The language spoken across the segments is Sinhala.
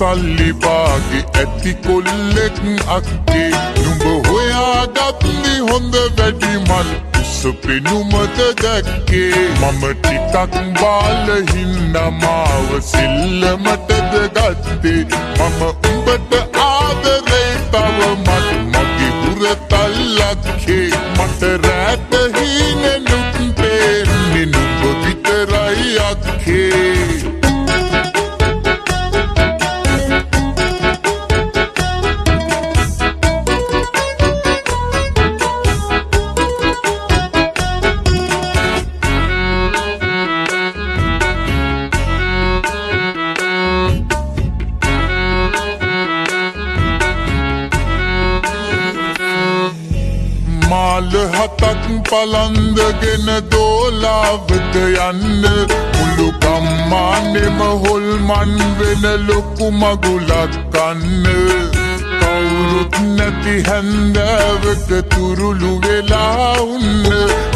සල්ලි බාගේ ඇති කොල්ලෙක් අක්කේ නුඹ හොයාගත්නි හොඳ වැඩි මල් උස පෙනුමද දැක්කේ මම ටිකක් බාල හින්දා මාව සිල්ලමටද ගත්තේ මම උඹට ආදරේ තවමත් මගේ හුරතල්ලක්කේ මට රැට හීනෙනුත් පේන්නේ නුඹ විතරයි අක්කේ මාල හතක් පලන්දගෙන දෝලාවට යන්න මුළු ගම්මානෙම හොල්මන් වෙන ලොකු මගුලක් කන්න කවුරුත් නැති හැන්දෑවක තුරුළු වෙලා උන්න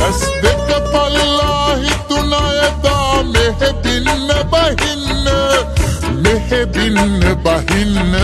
ඇස් දෙක පල්ලා හිතුනා එදා මෙහෙබින්න බහින්න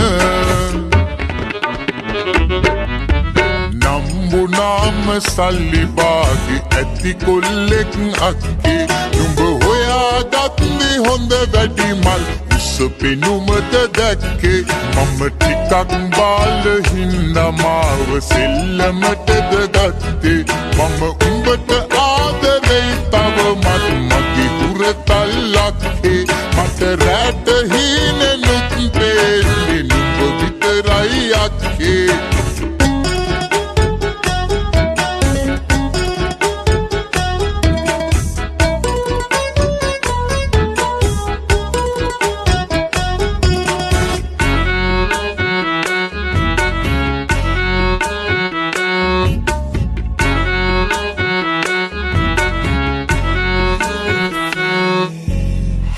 නම්බුනාම සල්ලි බාගේ ඇති කොල්ලෙක් අක්කේ නුඹ හොයාගත්නි හොඳ වැඩි මල් උස පෙනුමද දැක්කේ මම ටිකක් බාල හින්දා මාව සෙල්ලමටද ගත්තේ මම උඹට ආදරේ තවමත් මගේ හුරතල්ලක්කේ මට රැට හීනෙනුත් පේන්නේ නුඹ විතරයි අක්කේ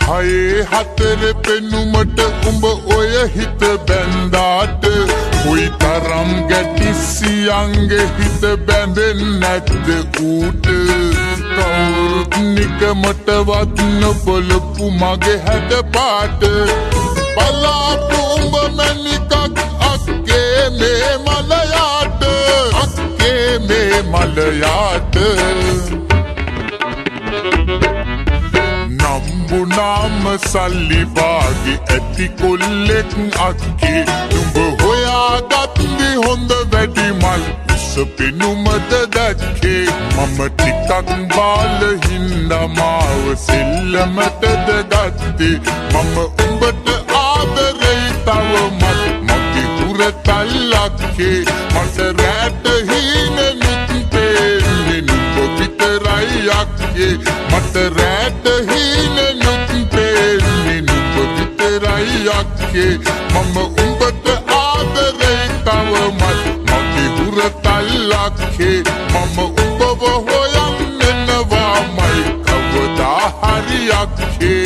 හයේ හතර පෙනුමට උඹ ඔය හිත බැන්දාට කොයි තරම් ගැටිසියන්ගේ හිත බැඳෙන්නේ නැද්ද ඌට කවුරුත් නිකමටවත් නොබලපු මගේ හැඩ පාට බලාපු උඹ මැණිකක් අක්කේ මේ මලයාට නම්බුනාම සල්ලි බාගේ ඇති කොල්ලෙක් අක්කේ නුඹ හොයාගත්නි හොඳ වැඩි මල් උස පෙනුමද දැක්කේ මම ටිකක් බාල හින්දා මාව සෙල්ලමටද ගත්තේ මම උඹට ආදරේ තවමත් මගේ හුරතල්ලක්කේ මට රැට හීනෙනුත් පේන්නේ නුඹ විතරයි අක්කේ මට රැට හීනෙනුත් පේන්නේ නුඹ විතරයි අක්කේ මම උඹට ආදරේ තවමත් මගේ හුරතල්ලක්කේ මම උඹව හොයන්න එනවාමයි කවදා හරි අක්කේ